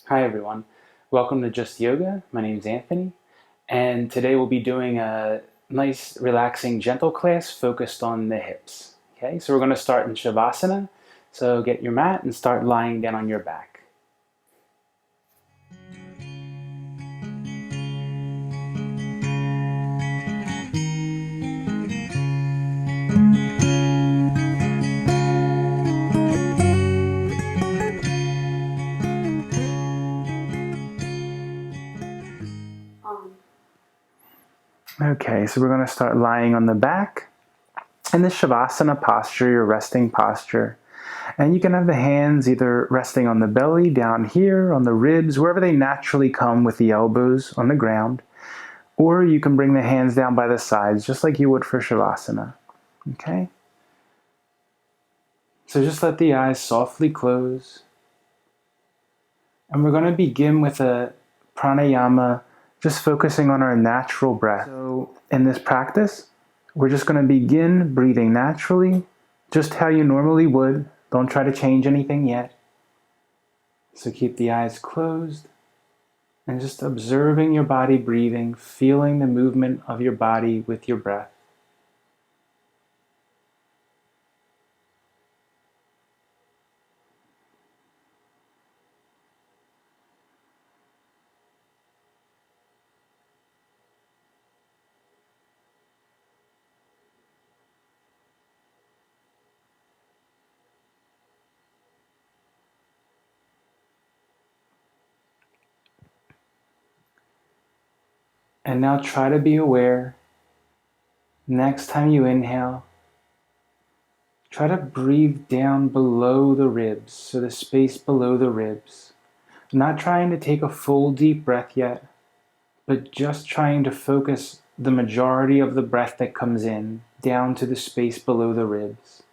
Hi everyone, welcome to Just Yoga. My name is Anthony, and today we'll be doing a nice, relaxing, gentle class focused on the hips. Okay, so we're going to start in Shavasana. So get your mat and start lying down on your back. Okay, so we're going to start lying on the back. In this Shavasana posture, your resting posture. And you can have the hands either resting on the belly, down here, on the ribs, wherever they naturally come with the elbows on the ground. Or you can bring the hands down by the sides, just like you would for Shavasana. Okay? So just let the eyes softly close. And we're going to begin with a pranayama, just focusing on our natural breath. So in this practice, we're just going to begin breathing naturally, just how you normally would. Don't try to change anything yet. So keep the eyes closed and just observing your body breathing, feeling the movement of your body with your breath. And now try to be aware, next time you inhale, try to breathe down below the ribs, so the space below the ribs. Not trying to take a full deep breath yet, but just trying to focus the majority of the breath that comes in down to the space below the ribs.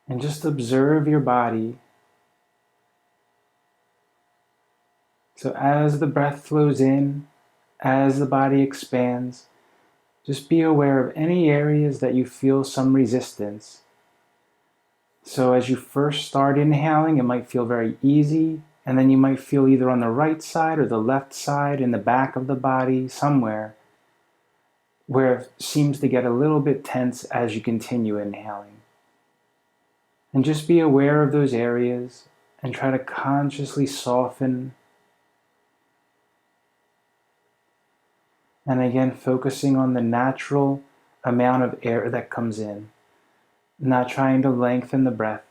And just observe your body. So as the breath flows in, as the body expands, just be aware of any areas that you feel some resistance. So as you first start inhaling, it might feel very easy, and then you might feel either on the right side or the left side, in the back of the body, somewhere, where it seems to get a little bit tense as you continue inhaling. And just be aware of those areas and try to consciously soften. And again, focusing on the natural amount of air that comes in, not trying to lengthen the breath.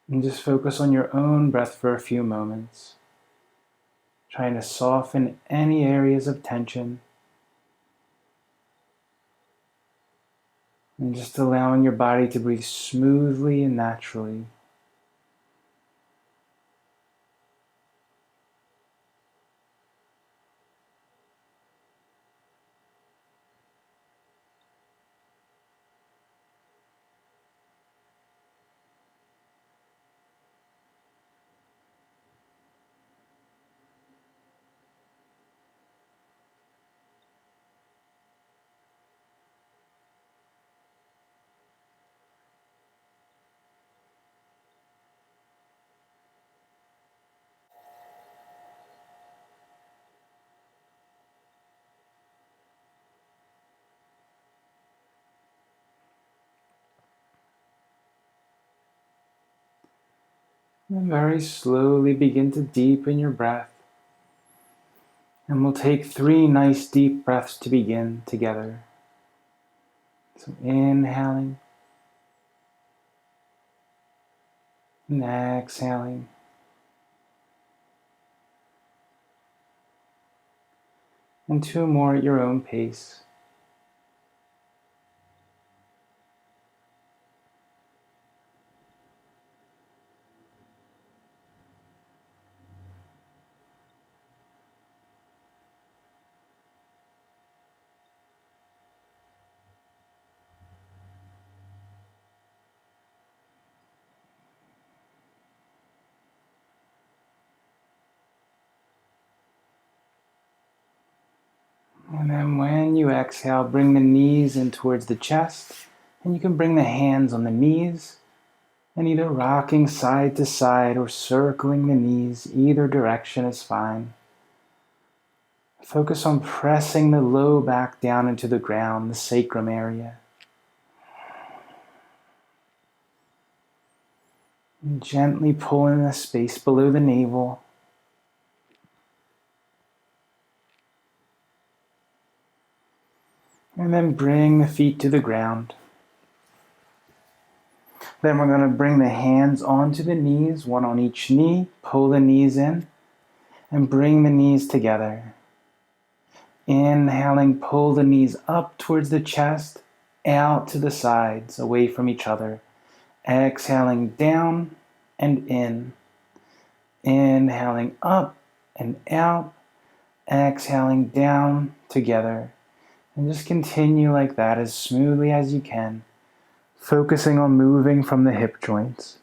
And just focus on your own breath for a few moments, trying to soften any areas of tension. And just allowing your body to breathe smoothly and naturally. And very slowly begin to deepen your breath. And we'll take 3 nice deep breaths to begin together. So inhaling and exhaling. And 2 more at your own pace. And then when you exhale, bring the knees in towards the chest, and you can bring the hands on the knees, and either rocking side to side or circling the knees, either direction is fine. Focus on pressing the low back down into the ground, the sacrum area. And gently pull in the space below the navel. And then bring the feet to the ground. Then we're going to bring the hands onto the knees, one on each knee. Pull the knees in and bring the knees together. Inhaling, pull the knees up towards the chest, out to the sides, away from each other. Exhaling down and in. Inhaling up and out. Exhaling down together. And just continue like that as smoothly as you can, focusing on moving from the hip joints.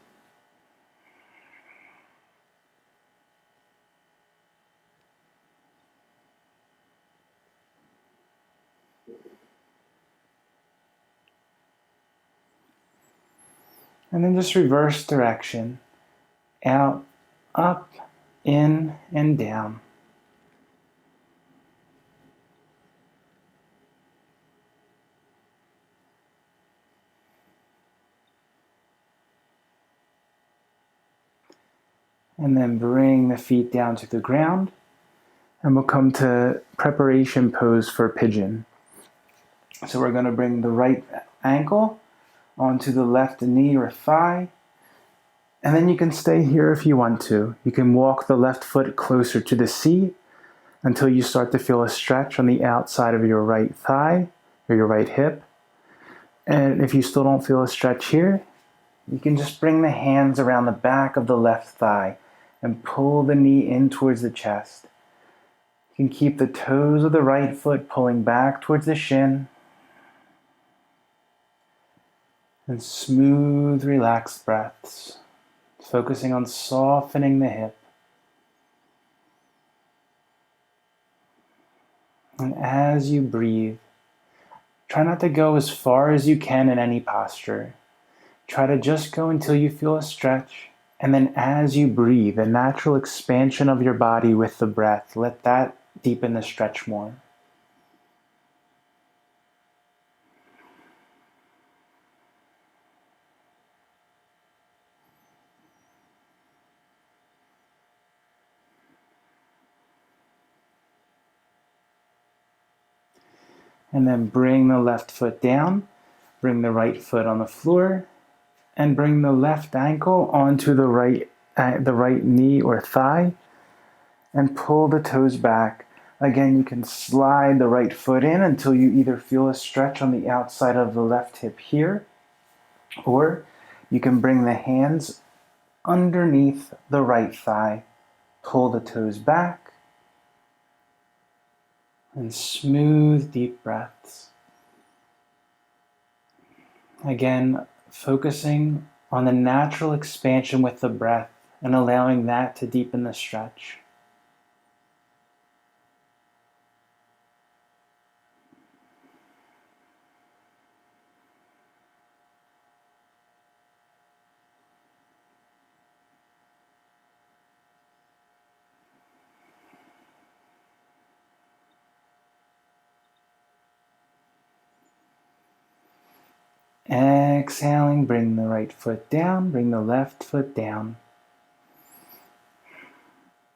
And then just reverse direction. Out, up, in, and down. And then bring the feet down to the ground. And we'll come to preparation pose for pigeon. So we're going to bring the right ankle onto the left knee or thigh. And then you can stay here if you want to. You can walk the left foot closer to the seat until you start to feel a stretch on the outside of your right thigh or your right hip. And if you still don't feel a stretch here, you can just bring the hands around the back of the left thigh and pull the knee in towards the chest. You can keep the toes of the right foot pulling back towards the shin. And smooth, relaxed breaths, focusing on softening the hip. And as you breathe, try not to go as far as you can in any posture. Try to just go until you feel a stretch. And then as you breathe, a natural expansion of your body with the breath, let that deepen the stretch more. And then bring the left foot down, bring the right foot on the floor, and bring the left ankle onto the right knee or thigh, and pull the toes back. Again, you can slide the right foot in until you either feel a stretch on the outside of the left hip here, or you can bring the hands underneath the right thigh, pull the toes back, and smooth, deep breaths. Again, focusing on the natural expansion with the breath and allowing that to deepen the stretch. Exhaling, bring the right foot down, bring the left foot down.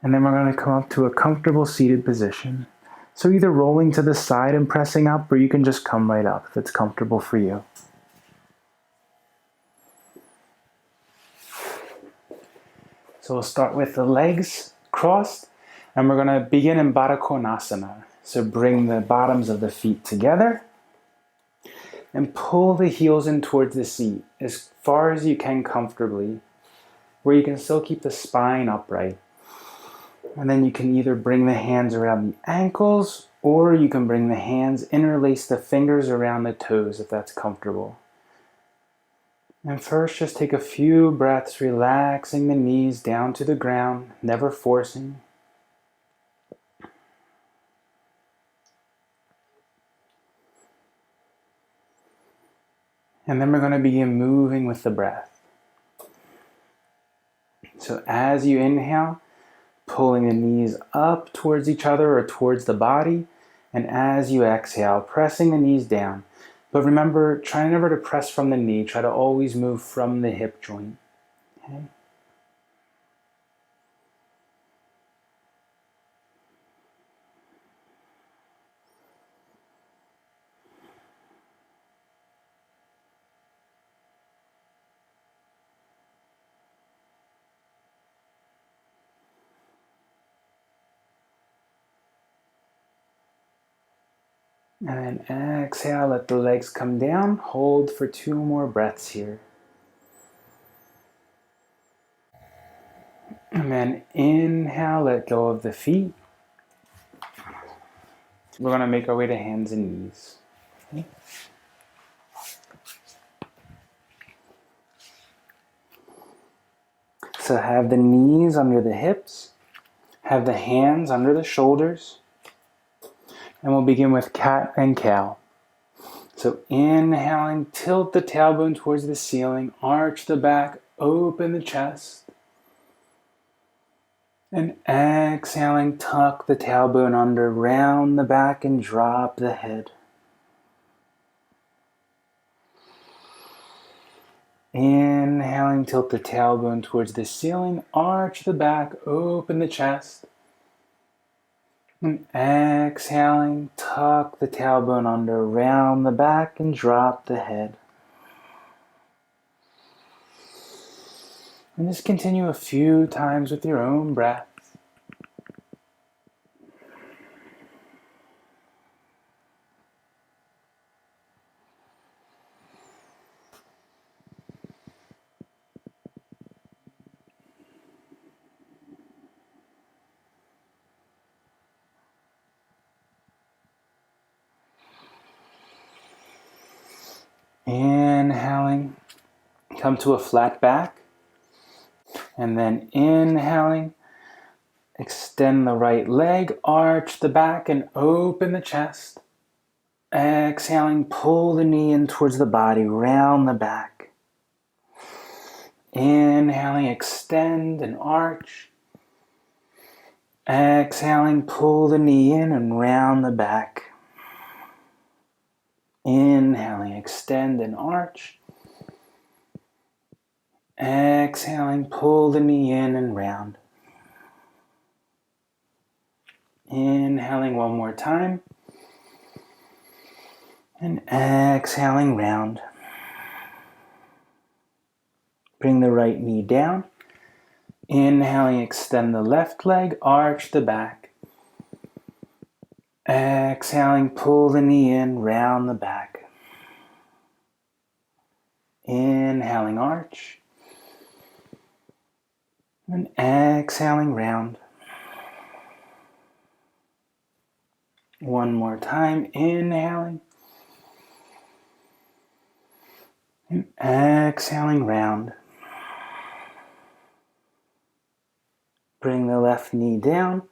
And then we're going to come up to a comfortable seated position. So either rolling to the side and pressing up, or you can just come right up if it's comfortable for you. So we'll start with the legs crossed, and we're going to begin in Baddha Konasana. So bring the bottoms of the feet together, and pull the heels in towards the seat as far as you can comfortably, where you can still keep the spine upright. And then you can either bring the hands around the ankles, or you can bring the hands, interlace the fingers around the toes if that's comfortable. And first, just take a few breaths, relaxing the knees down to the ground, never forcing. And then we're going to begin moving with the breath. So as you inhale, pulling the knees up towards each other or towards the body. And as you exhale, pressing the knees down. But remember, try never to press from the knee. Try to always move from the hip joint. Okay? And then exhale, let the legs come down. Hold for 2 more breaths here. And then inhale, let go of the feet. We're going to make our way to hands and knees. Okay? So have the knees under the hips. Have the hands under the shoulders. And we'll begin with cat and cow. So inhaling, tilt the tailbone towards the ceiling, arch the back, open the chest. And exhaling, tuck the tailbone under, round the back and drop the head. Inhaling, tilt the tailbone towards the ceiling, arch the back, open the chest. And exhaling, tuck the tailbone under, round the back and drop the head. And just continue a few times with your own breath. Inhaling, come to a flat back. And then inhaling, extend the right leg, arch the back and open the chest. Exhaling, pull the knee in towards the body, round the back. Inhaling, extend and arch. Exhaling, pull the knee in and round the back. Inhaling, extend and arch. Exhaling, pull the knee in and round. Inhaling one more time. And exhaling, round. Bring the right knee down. Inhaling, extend the left leg, arch the back. Exhaling, pull the knee in, round the back. Inhaling, arch. And exhaling, round. One more time, inhaling. And exhaling, round. Bring the left knee down.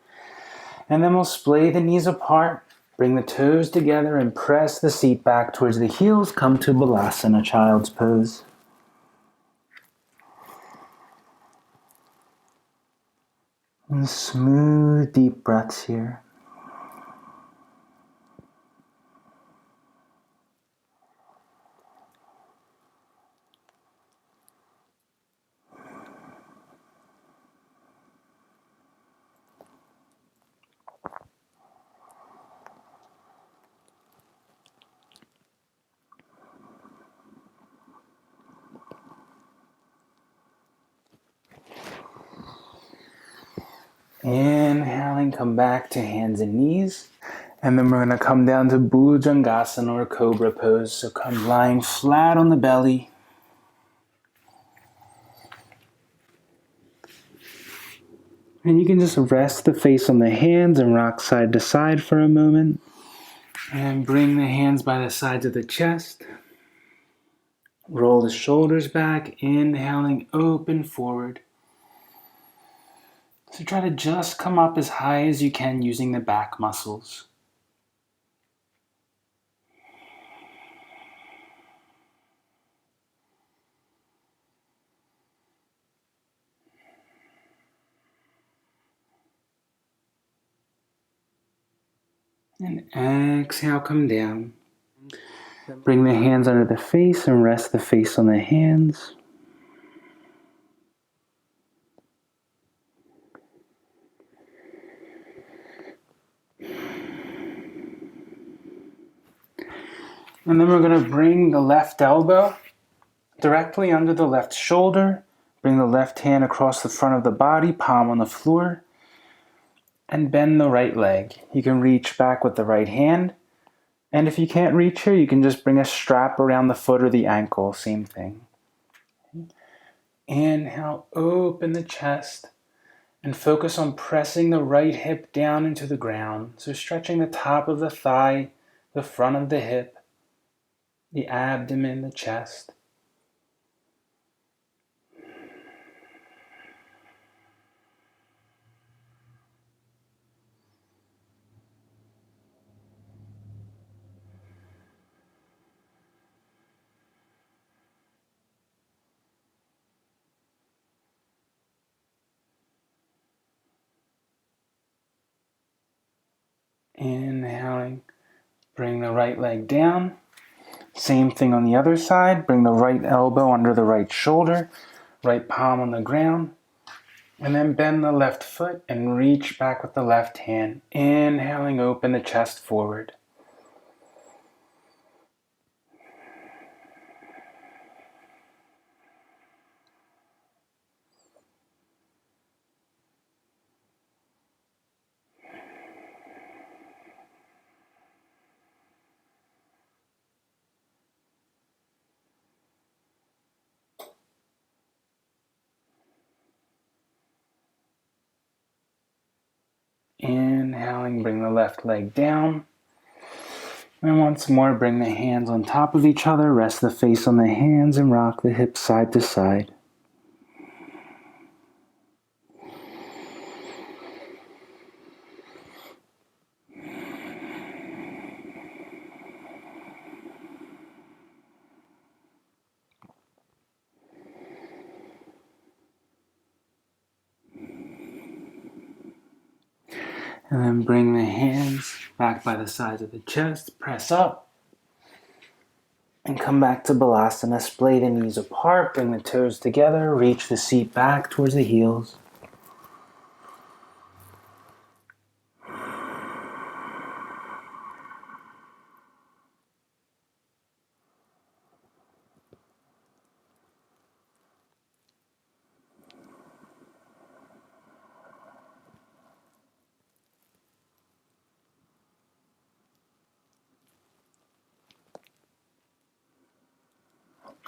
And then we'll splay the knees apart. Bring the toes together and press the seat back towards the heels. Come to Balasana, child's pose. And smooth, deep breaths here. Inhaling, come back to hands and knees. And then we're going to come down to Bhujangasana or Cobra pose. So come lying flat on the belly. And you can just rest the face on the hands and rock side to side for a moment. And bring the hands by the sides of the chest. Roll the shoulders back, inhaling, open forward. So try to just come up as high as you can using the back muscles. And exhale, come down. Bring the hands under the face and rest the face on the hands. And then we're going to bring the left elbow directly under the left shoulder. Bring the left hand across the front of the body, palm on the floor. And bend the right leg. You can reach back with the right hand. And if you can't reach here, you can just bring a strap around the foot or the ankle. Same thing. Inhale, open the chest. And focus on pressing the right hip down into the ground. So stretching the top of the thigh, the front of the hip, the abdomen, the chest. Inhaling, bring the right leg down. Same thing on the other side. Bring the right elbow under the right shoulder, right palm on the ground. And then bend the left foot and reach back with the left hand. Inhaling, open the chest forward. Inhaling, bring the left leg down. And once more, bring the hands on top of each other, rest the face on the hands, and rock the hips side to side. And then bring the hands back by the sides of the chest, press up. And come back to Balasana, splay the knees apart, bring the toes together, reach the seat back towards the heels.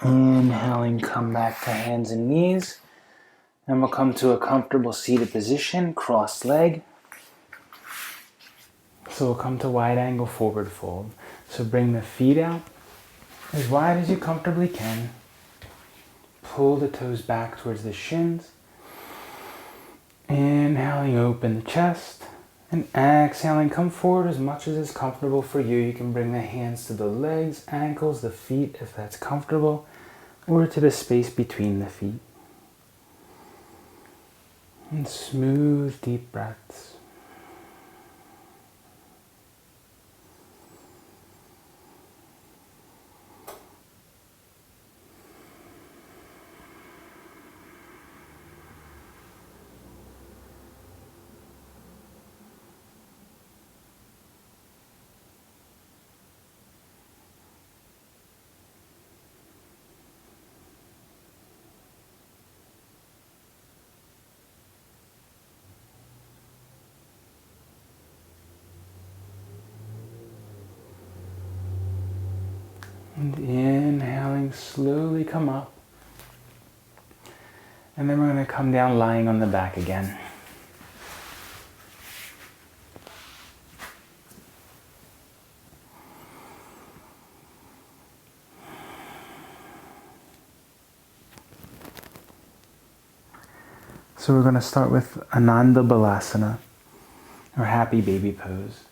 Inhaling, come back to hands and knees. And we'll come to a comfortable seated position, crossed leg. So we'll come to wide angle forward fold. So bring the feet out as wide as you comfortably can. Pull the toes back towards the shins. Inhaling, open the chest. And exhaling, come forward as much as is comfortable for you. You can bring the hands to the legs, ankles, the feet if that's comfortable, or to the space between the feet. And smooth, deep breaths. And inhaling, slowly come up. And then we're going to come down lying on the back again. So we're going to start with Ananda Balasana, or happy baby pose.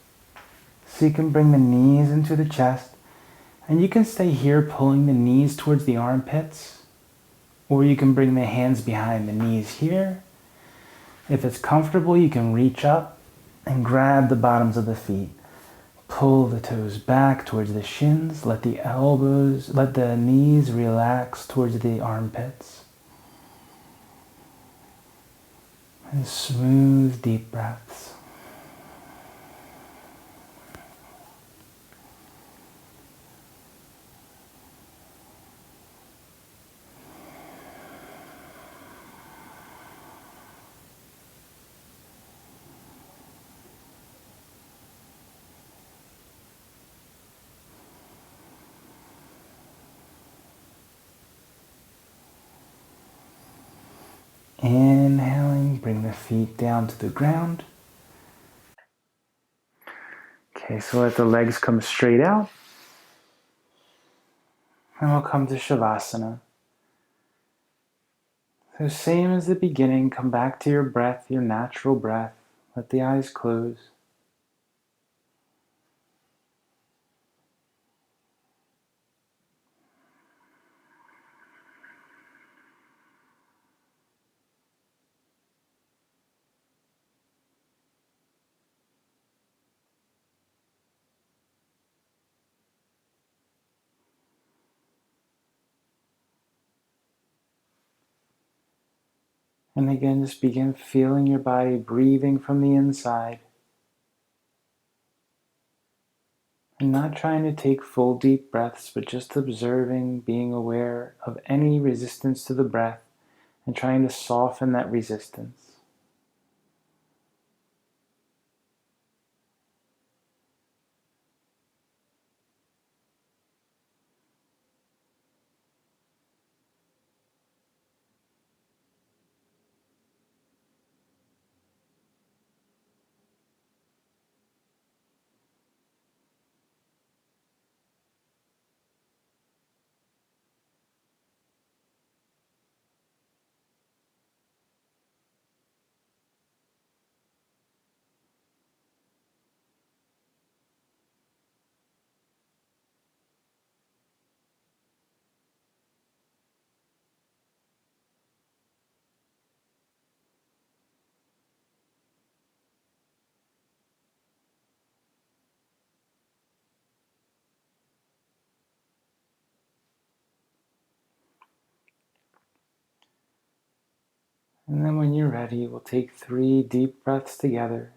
So you can bring the knees into the chest. And you can stay here pulling the knees towards the armpits, or you can bring the hands behind the knees here. If it's comfortable, you can reach up and grab the bottoms of the feet. Pull the toes back towards the shins. Let the knees relax towards the armpits. And smooth, deep breaths. Inhaling, bring the feet down to the ground. Okay, so let the legs come straight out. And we'll come to Shavasana. So same as the beginning, come back to your breath, your natural breath. Let the eyes close. And again, just begin feeling your body breathing from the inside. And not trying to take full deep breaths, but just observing, being aware of any resistance to the breath and trying to soften that resistance. And then when you're ready, we'll take 3 deep breaths together.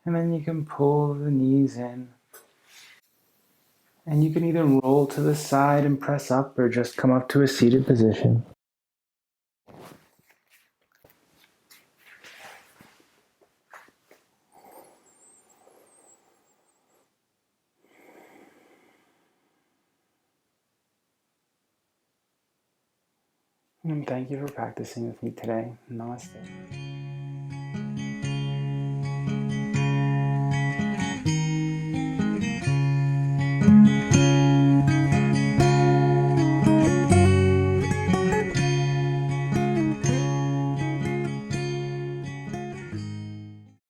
And then you can pull the knees in. And you can either roll to the side and press up or just come up to a seated position. And thank you for practicing with me today. Namaste.